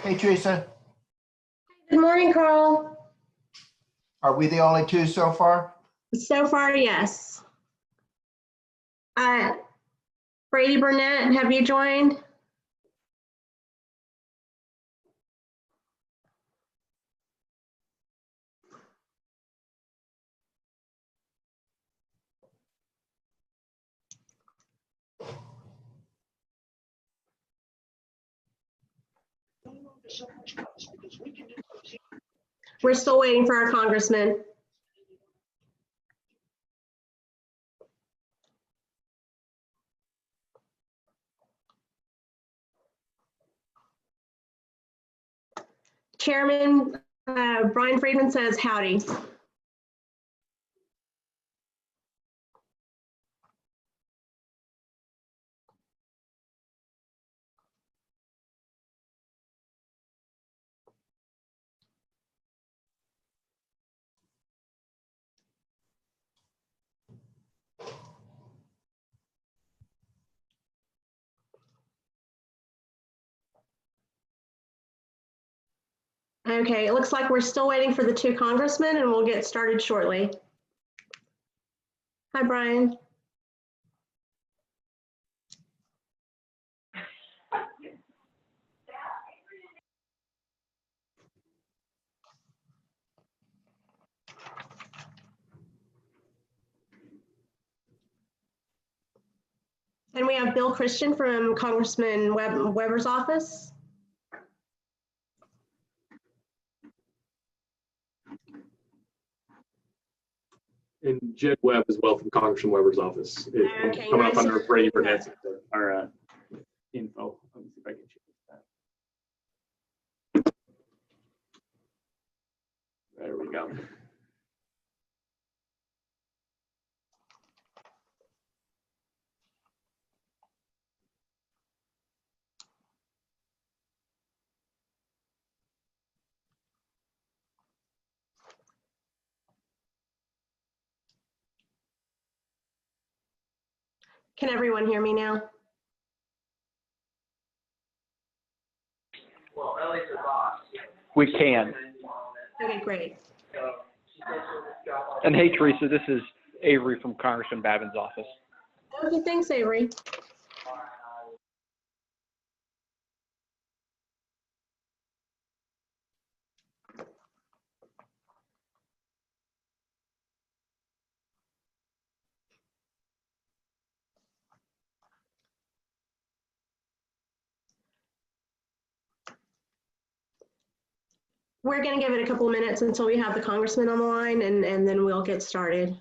Hey, Teresa, Good morning, Carl. are we the only two so far? So far, yes. Brady Burnett, have you joined? We're still waiting for our congressman. Chairman Brian Friedman says howdy. Okay, it looks like we're still waiting for the two congressmen and we'll get started shortly. Hi, Brian. And we have Bill Christian from Congressman Weber's office. And Jed Webb as well from Congressman Weber's office. Okay, Coming nice. up under Brady Burnett's our info. Let me see if I can change that. There we go. Can everyone hear me now? We can. Okay, great. And hey, Teresa, this is Avery from Congressman Babin's office. Okay, thanks, Avery. We're going to give it a couple of minutes until we have the congressman on the line, and then we'll get started.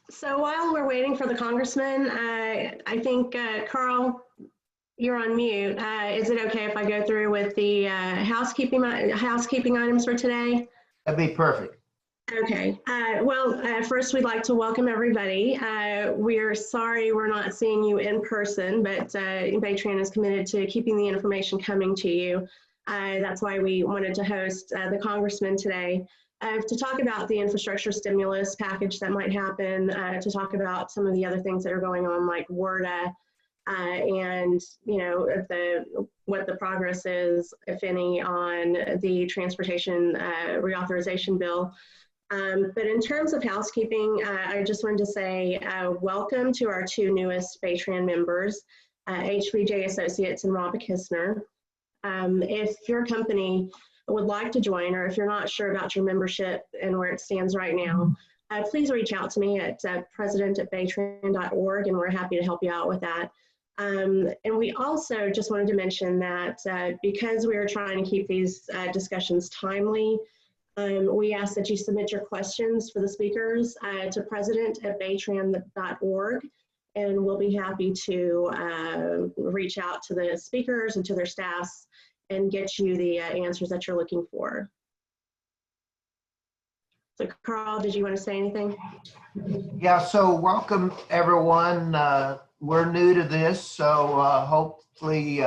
So while we're waiting for the congressman, I think, Carl, you're on mute. Is it okay if I go through with the housekeeping items for today? That'd be perfect. Okay. First, we'd like to welcome everybody. We're sorry we're not seeing you in person, but BayTran is committed to keeping the information coming to you. That's why we wanted to host the congressman today to talk about the infrastructure stimulus package that might happen, to talk about some of the other things that are going on, like WRDA, and what the progress is, if any, on the transportation reauthorization bill. But in terms of housekeeping, I just wanted to say welcome to our two newest BayTran members, HVJ Associates and Rob Kistner. If your company would like to join, or if you're not sure about your membership and where it stands right now, please reach out to me at president@baytran.org, and we're happy to help you out with that. And we also just wanted to mention that because we are trying to keep these discussions timely, we ask that you submit your questions for the speakers to president@baytran.org, and we'll be happy to reach out to the speakers and to their staffs and get you the answers that you're looking for. So Carl, did you want to say anything? Yeah, so welcome everyone. We're new to this, so hopefully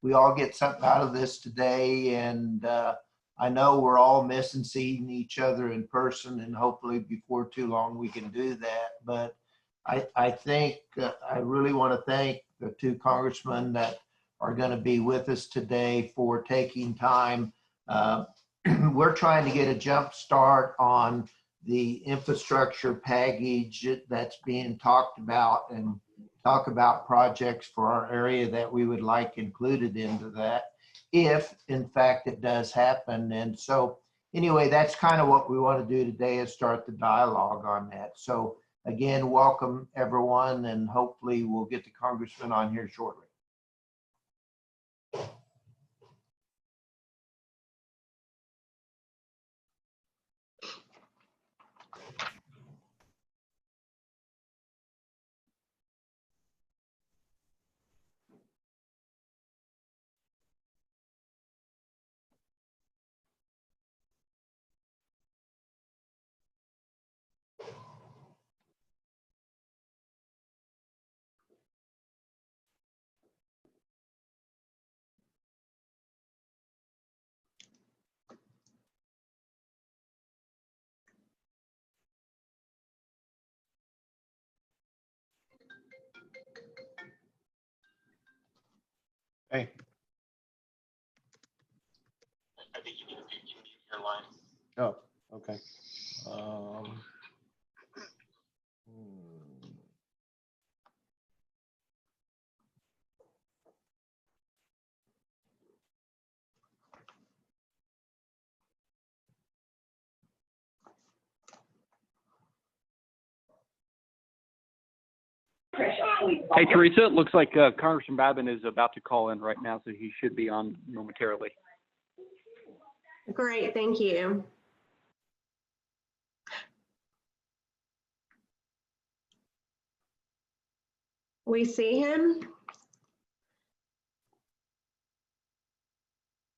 we all get something out of this today. And I know we're all missing seeing each other in person, and hopefully before too long we can do that. But I think I really want to thank the two congressmen that are going to be with us today for taking time. We're trying to get a jump start on the infrastructure package that's being talked about, and talk about projects for our area that we would like included into that, if in fact it does happen. And so anyway, that's kind of what we want to do today, is start the dialogue on that. So again, welcome everyone, and hopefully we'll get the congressman on here shortly. Hey. I think you need to mute your line. Oh, okay. Hey, Teresa, it looks like Congressman Babin is about to call in right now, so he should be on momentarily. Great, thank you. We see him.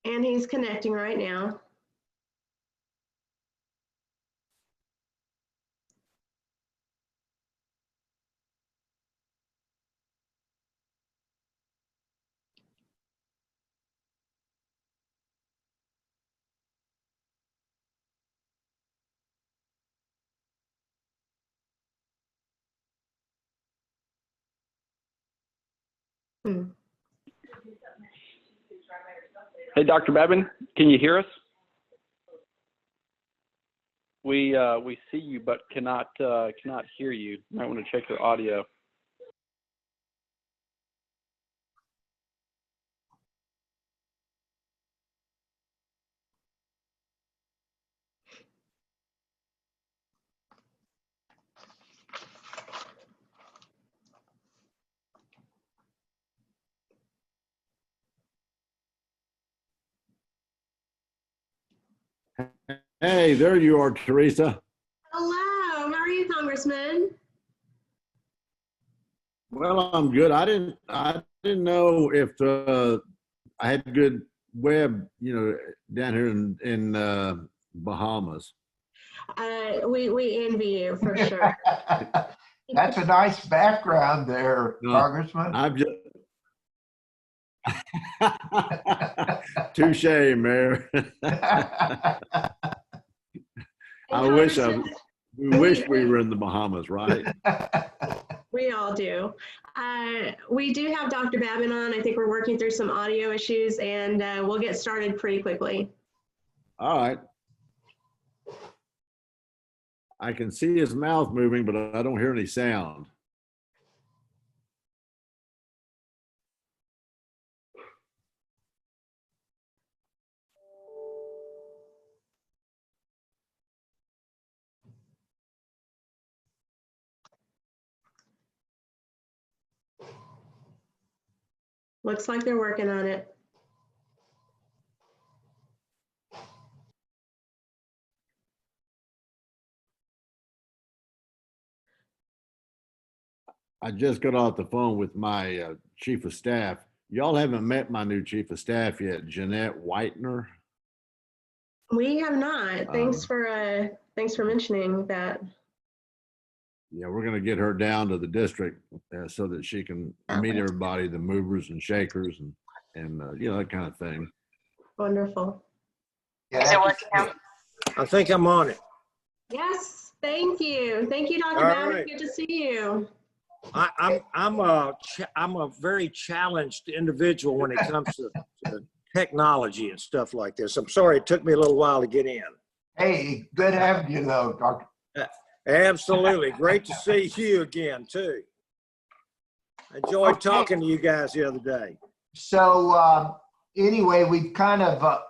And he's connecting right now. Hey, Dr. Babin, can you hear us? We see you, but cannot hear you. You might want to check your audio. Hey, there you are, Teresa. Hello, how are you, Congressman? Well, I'm good. I didn't know if I had good web, down here in Bahamas. We envy you for sure. That's a nice background there, No, Congressman. I've just touche, Mayor. We wish we were in the Bahamas, right? We all do. We do have Dr. Babin on. I think we're working through some audio issues, and we'll get started pretty quickly. All right. I can see his mouth moving, but I don't hear any sound. Looks like they're working on it. I just got off the phone with my chief of staff. Y'all haven't met my new chief of staff yet, Jeanette Whitener. We have not. Thanks for mentioning that. Yeah, we're going to get her down to the district so that she can meet everybody, the movers and shakers and you know, that kind of thing. Wonderful. Yeah, Is it working now? I think I'm on it. Yes, thank you. Thank you, Dr. All Babin. right. Good to see you. I'm a very challenged individual when it comes to technology and stuff like this. I'm sorry it took me a little while to get in. Hey, good having you though, Dr. Absolutely. Great to see you again, too. Enjoyed talking to you guys the other day. So anyway, we've kind of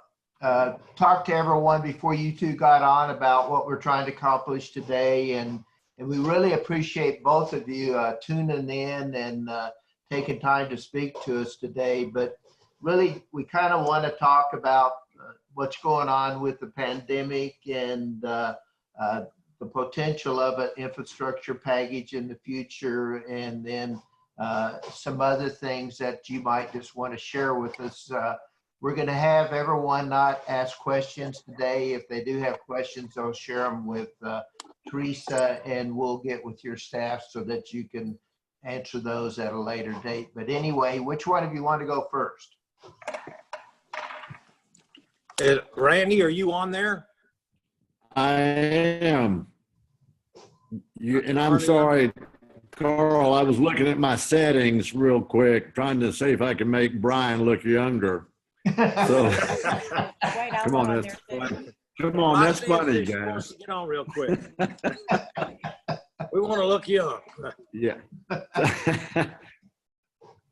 talked to everyone before you two got on about what we're trying to accomplish today. And we really appreciate both of you tuning in and taking time to speak to us today. But really, we kind of want to talk about what's going on with the pandemic and the potential of an infrastructure package in the future, and then some other things that you might just want to share with us. We're going to have everyone not ask questions today. If they do have questions, they'll share them with Teresa, and we'll get with your staff so that you can answer those at a later date. But anyway, which one of you want to go first? Randy, are you on there? I am. And I'm sorry, Carl, I was looking at my settings real quick, trying to see if I can make Brian look younger. So, come on, that's funny. Come on, that's funny, guys. Get on real quick. We want to look young. Yeah.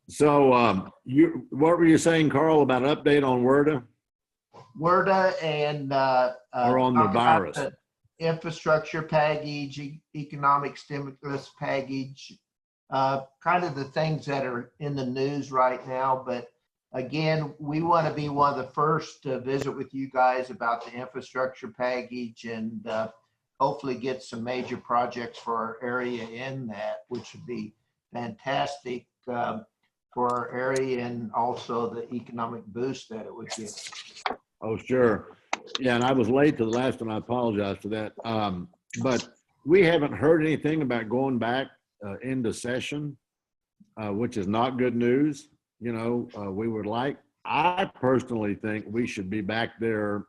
So, what were you saying, Carl, about an update on WERDA? WERDA and Or on the talk about virus? the infrastructure package, economic stimulus package, kind of the things that are in the news right now. But again, we want to be one of the first to visit with you guys about the infrastructure package and hopefully get some major projects for our area in that, which would be fantastic for our area and also the economic boost that it would give. Oh, sure. Yeah, and I was late to the last one. I apologize for that. But we haven't heard anything about going back into session, which is not good news. You know, we would like, I personally think we should be back there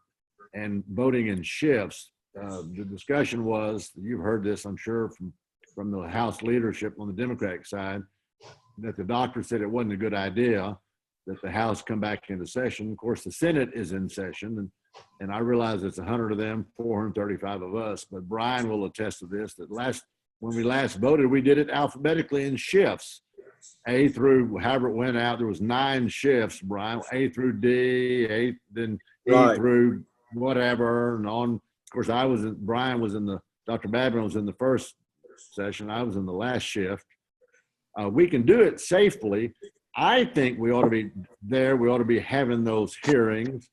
and voting in shifts. The discussion was, you've heard this, I'm sure, from the House leadership on the Democratic side, that the doctor said it wasn't a good idea that the House come back into session. Of course, the Senate is in session, and I realize it's 100 of them, 435 of us, but Brian will attest to this, that when we last voted, we did it alphabetically in shifts. A through, however it went out, there was 9 shifts, Brian, A through D, then E Right. through whatever, and on. Of course, Dr. Babin was in the first session. I was in the last shift. We can do it safely. I think we ought to be there. We ought to be having those hearings.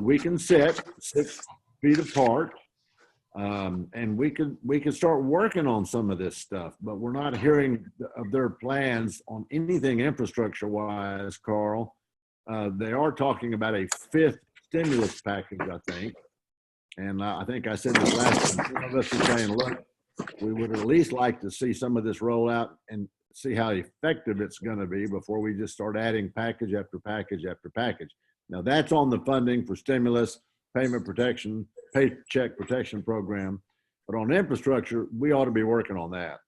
We can sit 6 feet apart, and we can start working on some of this stuff. But we're not hearing of their plans on anything infrastructure-wise, Carl. They are talking about a 5th stimulus package, I think. And I think I said this last time. Some of us are saying, look, we would at least like to see some of this roll out and see how effective it's going to be before we just start adding package after package after package. Now that's on the funding for stimulus, payment protection, paycheck protection program. But on infrastructure, we ought to be working on that.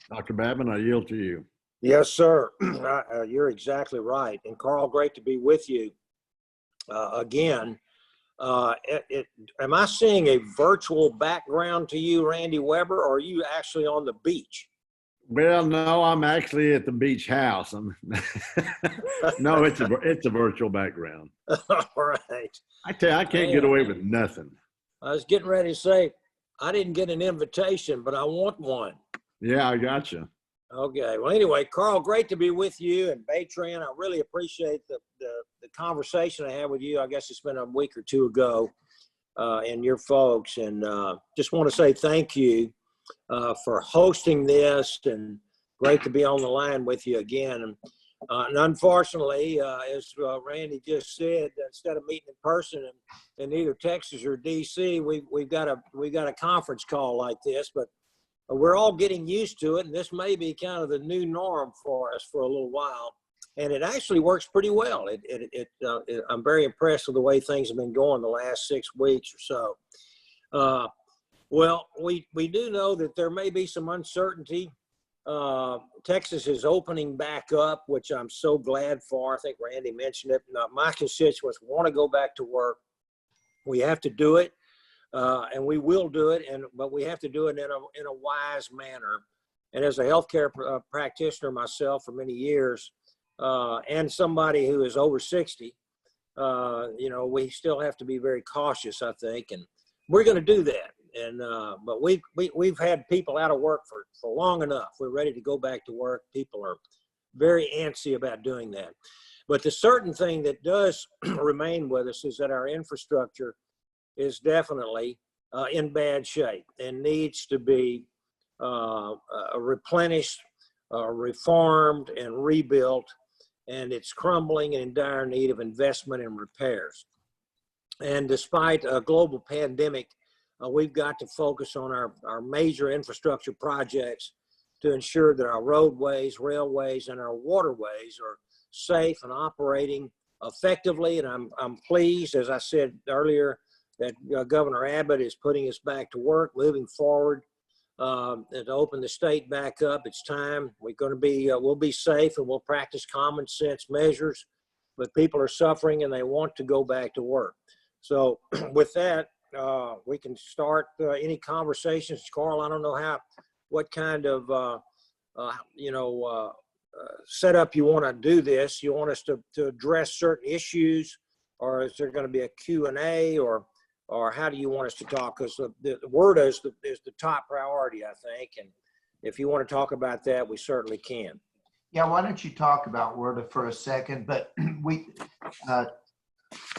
Dr. Babin, I yield to you. Yes, sir. You're exactly right. And Carl, great to be with you again. Am I seeing a virtual background to you, Randy Weber, or are you actually on the beach? Well, no, I'm actually at the beach house. No, it's a virtual background. All right. I tell you, I can't get away with nothing. I was getting ready to say, I didn't get an invitation, but I want one. Yeah, I got you. Okay. Well, anyway, Carl, great to be with you and BayTran. I really appreciate the conversation I had with you. I guess it's been a week or two ago, and your folks. And just want to say thank you for hosting this, and great to be on the line with you again. And unfortunately, as Randy just said, instead of meeting in person in either Texas or DC, we've got a conference call like this, but we're all getting used to it, and this may be kind of the new norm for us for a little while. And it actually works pretty well. I'm very impressed with the way things have been going the last 6 weeks or so. Well, we do know that there may be some uncertainty. Texas is opening back up, which I'm so glad for. I think Randy mentioned it. Now, my constituents want to go back to work. We have to do it, and we will do it, but we have to do it in a wise manner. And as a healthcare practitioner myself for many years, and somebody who is over 60, we still have to be very cautious, I think, and we're going to do that. And but we've had people out of work for long enough. We're ready to go back to work. People are very antsy about doing that. But the certain thing that does remain with us is that our infrastructure is definitely in bad shape and needs to be replenished, reformed, and rebuilt. And it's crumbling and in dire need of investment and repairs. And despite a global pandemic, we've got to focus on our major infrastructure projects to ensure that our roadways, railways, and our waterways are safe and operating effectively. And I'm pleased, as I said earlier, that Governor Abbott is putting us back to work, moving forward, and to open the state back up. It's time. We'll be safe, and we'll practice common sense measures, but people are suffering and they want to go back to work. So with that, we can start any conversations. Carl, I don't know what kind of setup you want to do this. You want us to address certain issues, or is there going to be a Q&A, or how do you want us to talk? Because the word is the top priority, I think. And if you want to talk about that, we certainly can. Yeah, why don't you talk about WRDA for a second? But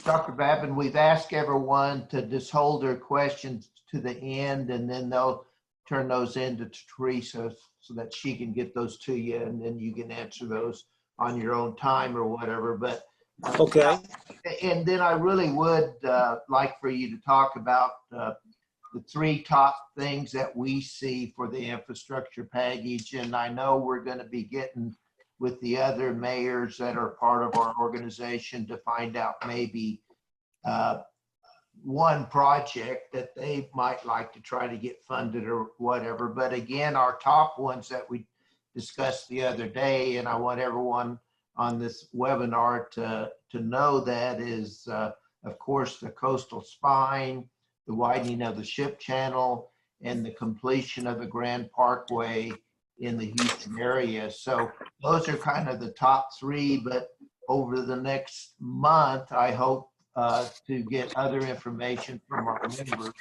Dr. Babin, we've asked everyone to just hold their questions to the end, and then they'll turn those into Teresa so that she can get those to you, and then you can answer those on your own time or whatever. But okay. And then I really would like for you to talk about the 3 top things that we see for the infrastructure package. And I know we're going to be getting with the other mayors that are part of our organization to find out maybe one project that they might like to try to get funded or whatever. But again, our top ones that we discussed the other day, and I want everyone on this webinar to know that is, of course, the coastal spine, the widening of the ship channel, and the completion of the Grand Parkway in the Houston area. So those are kind of the top 3, but over the next month, I hope to get other information from our members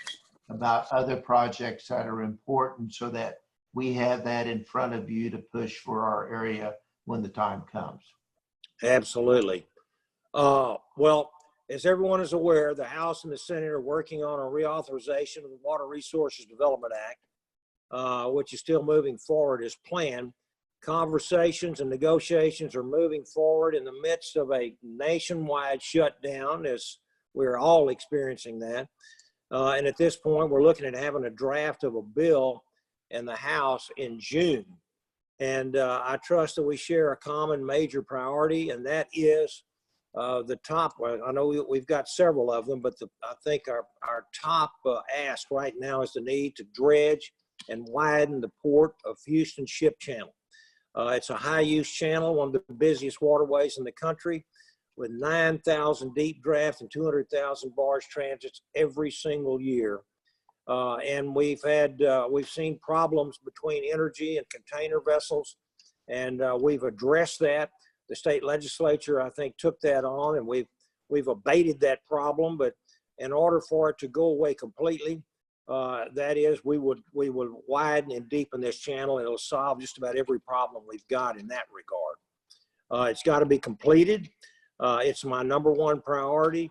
about other projects that are important so that we have that in front of you to push for our area when the time comes. Absolutely. Well, as everyone is aware, the House and the Senate are working on a reauthorization of the Water Resources Development Act, which is still moving forward as planned. Conversations and negotiations are moving forward in the midst of a nationwide shutdown, as we're all experiencing that. And at this point, we're looking at having a draft of a bill in the House in June. And I trust that we share a common major priority, and that is the top. I know we've got several of them, but I think our top ask right now is the need to dredge and widen the Port of Houston Ship Channel. It's a high-use channel, one of the busiest waterways in the country. with 9,000 deep draft and 200,000 barge transits every single year. And we've seen problems between energy and container vessels, and we've addressed that. The state legislature, I think, took that on, and we've abated that problem. But in order for it to go away completely, that is, we would widen and deepen this channel, and it'll solve just about every problem we've got in that regard. It's got to be completed. It's my #1 priority.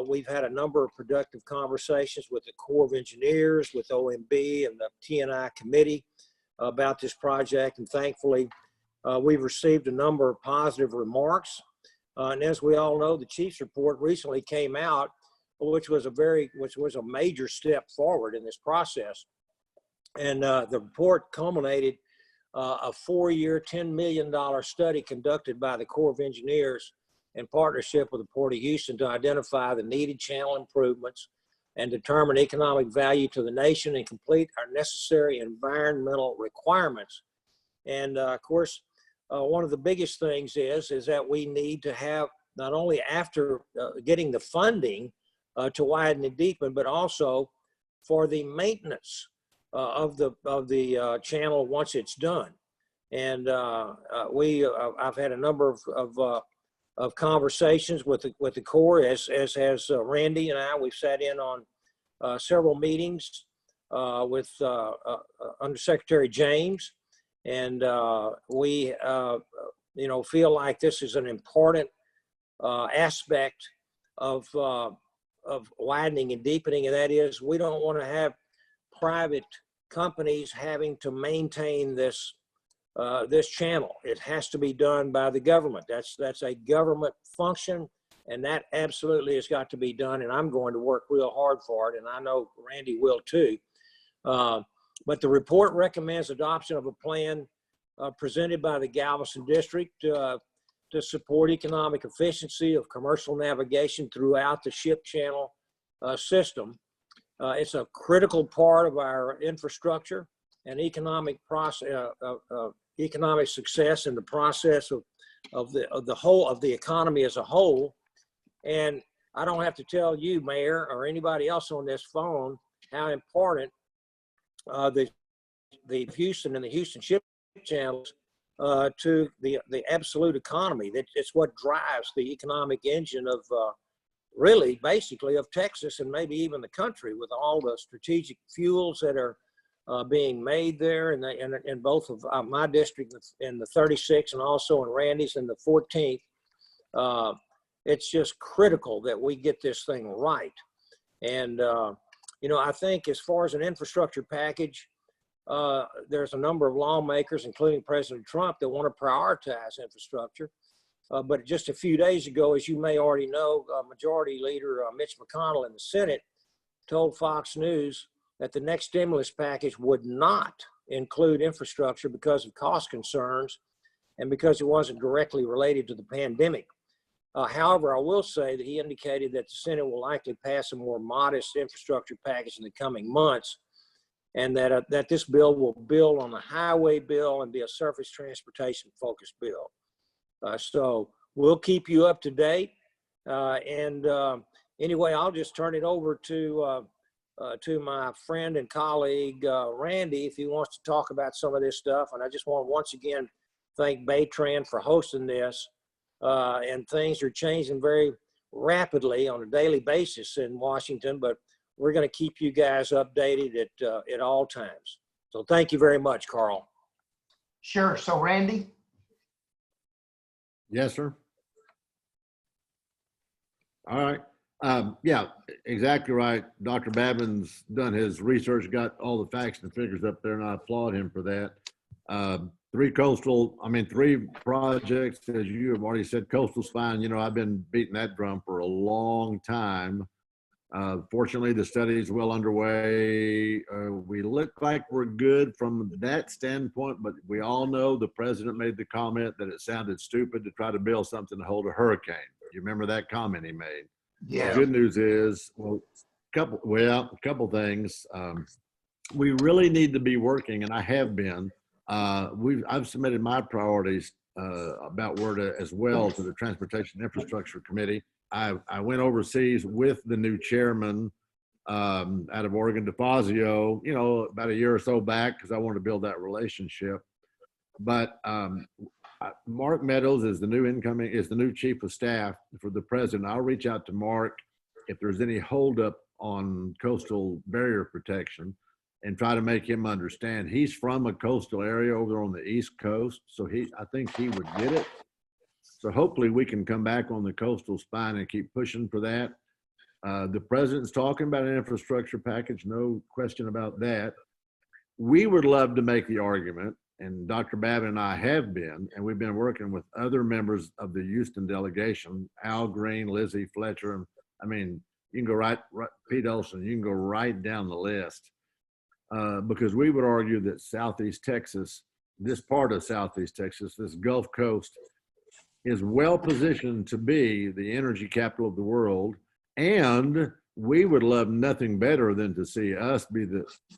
We've had a number of productive conversations with the Corps of Engineers, with OMB and the T&I committee about this project, and thankfully we've received a number of positive remarks. And as we all know, the chief's report recently came out, which was a major step forward in this process. And the report culminated a 4-year, $10 million study conducted by the Corps of Engineers in partnership with the Port of Houston to identify the needed channel improvements and determine economic value to the nation and complete our necessary environmental requirements. And of course, one of the biggest things is that we need to have, not only after getting the funding to widen and deepen, but also for the maintenance of the channel once it's done. And I've had a number of conversations with the Corps, as has Randy and I. We've sat in on several meetings with Undersecretary James, and we feel like this is an important aspect of widening and deepening, and that is, we don't want to have private companies having to maintain this channel. It has to be done by the government. That's a government function, and that absolutely has got to be done. And I'm going to work real hard for it, and I know Randy will too. But the report recommends adoption of a plan presented by the Galveston District to support economic efficiency of commercial navigation throughout the ship channel system. It's a critical part of our infrastructure and economic success in the process of the economy as a whole. And I don't have to tell you, Mayor, or anybody else on this phone, how important the Houston and the Houston ship channels to the absolute economy. It's what drives the economic engine of really, basically, of Texas and maybe even the country, with all the strategic fuels that are being made there, in both of my district in the 36th and also in Randy's in the 14th. It's just critical that we get this thing right. And, I think as far as an infrastructure package, there's a number of lawmakers, including President Trump, that want to prioritize infrastructure. But just a few days ago, as you may already know, Majority Leader Mitch McConnell in the Senate told Fox News that the next stimulus package would not include infrastructure because of cost concerns and because it wasn't directly related to the pandemic. However, I will say that he indicated that the Senate will likely pass a more modest infrastructure package in the coming months, and that this bill will build on the highway bill and be a surface transportation focused bill. So we'll keep you up to date. Anyway, I'll just turn it over to my friend and colleague, Randy, if he wants to talk about some of this stuff. And I just want to once again thank BayTran for hosting this. And things are changing very rapidly on a daily basis in Washington, but we're going to keep you guys updated at all times. So thank you very much, Carl. Sure. So Randy? Yes, sir. All right. Yeah, exactly right. Dr. Babin's done his research, got all the facts and figures up there, and I applaud him for that. Three projects, as you have already said. Coastal's fine. I've been beating that drum for a long time. Fortunately, the study is well underway. We look like we're good from that standpoint, but we all know the president made the comment that it sounded stupid to try to build something to hold a hurricane. You remember that comment he made? Yeah. The good news is, a couple things. We really need to be working, and I have been. I've submitted my priorities about word as well to the Transportation Infrastructure Committee. I went overseas with the new chairman out of Oregon, DeFazio, about a year or so back, because I wanted to build that relationship. But Mark Meadows is the new chief of staff for the president. I'll reach out to Mark if there's any holdup on coastal barrier protection and try to make him understand. He's from a coastal area over there on the East Coast, so I think he would get it. So hopefully we can come back on the coastal spine and keep pushing for that. The president's talking about an infrastructure package, no question about that. We would love to make the argument, and Dr. Babin and I have been, and we've been working with other members of the Houston delegation, Al Green, Lizzie Fletcher, and I mean, you can go right Pete Olson, you can go right down the list. Because we would argue that Southeast Texas, this part of Southeast Texas, this Gulf Coast, is well positioned to be the energy capital of the world. And we would love nothing better than to see us be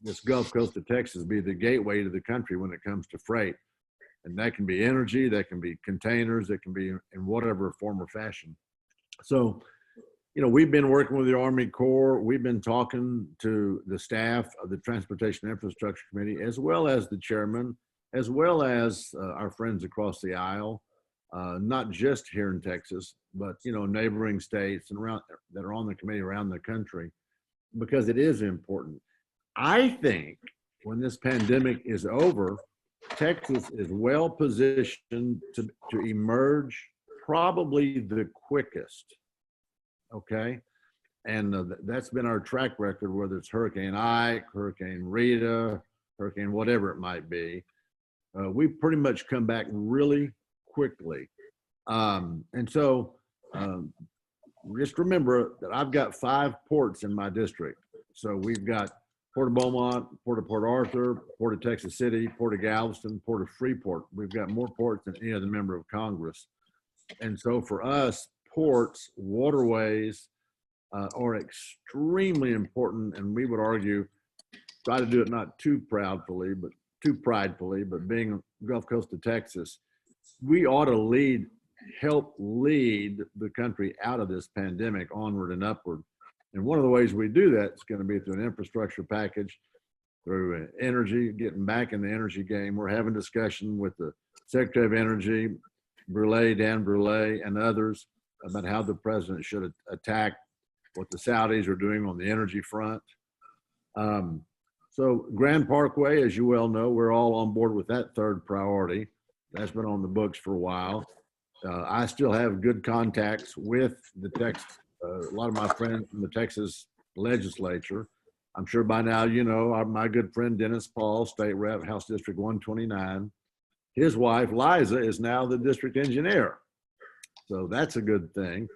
this Gulf Coast of Texas be the gateway to the country when it comes to freight. And that can be energy, that can be containers, that can be in whatever form or fashion. So, we've been working with the Army Corps. We've been talking to the staff of the Transportation Infrastructure Committee, as well as the chairman, as well as our friends across the aisle, not just here in Texas, but, neighboring states and around that are on the committee around the country, because it is important. I think when this pandemic is over, Texas is well positioned to emerge probably the quickest. Okay. And that's been our track record, whether it's Hurricane Ike, Hurricane Rita, Hurricane whatever it might be. We've pretty much come back really quickly. And so just remember that I've got 5 ports in my district. So we've got Port of Beaumont, Port of Port Arthur, Port of Texas City, Port of Galveston, Port of Freeport. We've got more ports than any other member of Congress. And so for us, ports, waterways are extremely important, and we would argue, try to do it not too pridefully, but being Gulf Coast of Texas, we ought to help lead the country out of this pandemic onward and upward. And one of the ways we do that is going to be through an infrastructure package, through energy, getting back in the energy game. We're having discussion with the Secretary of Energy, Dan Brule, and others about how the president should attack what the Saudis are doing on the energy front. So Grand Parkway, as you well know, we're all on board with that 3rd priority. That's been on the books for a while. I still have good contacts with a lot of my friends from the Texas legislature. I'm sure by now, my good friend Dennis Paul, State Rep, House District 129. His wife, Liza, is now the district engineer. So that's a good thing.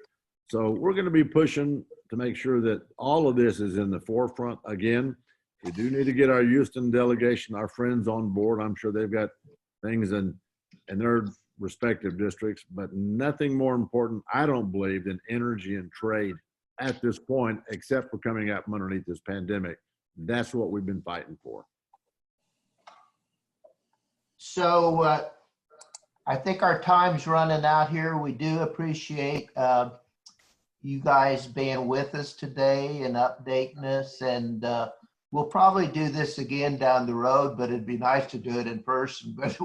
So we're going to be pushing to make sure that all of this is in the forefront. Again, we do need to get our Houston delegation, our friends on board. I'm sure they've got things in their respective districts, but nothing more important, I don't believe, than energy and trade at this point, except for coming out from underneath this pandemic. That's what we've been fighting for. So I think our time's running out here. We do appreciate you guys being with us today and updating us. And we'll probably do this again down the road, but it'd be nice to do it in person. But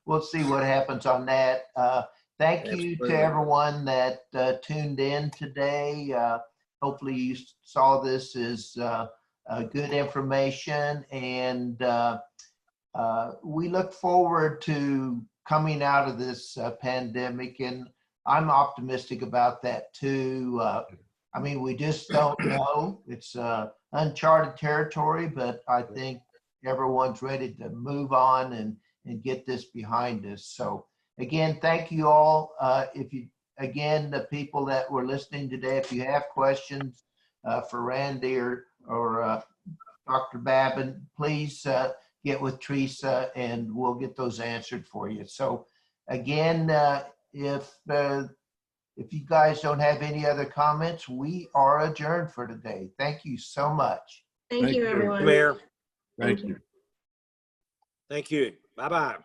we'll see what happens on that. Thank you to everyone that tuned in today. Hopefully you saw this as good information, and we look forward to coming out of this pandemic, and I'm optimistic about that too. I mean, we just don't know. It's uncharted territory, but I think everyone's ready to move on and get this behind us. So again, thank you all. The people that were listening today, if you have questions for Randy or Dr. Babin, please get with Teresa and we'll get those answered for you. So again, if you guys don't have any other comments, we are adjourned for today. Thank you so much. Thank you, everyone. Mayor. Thank you. Thank you. Bye-bye.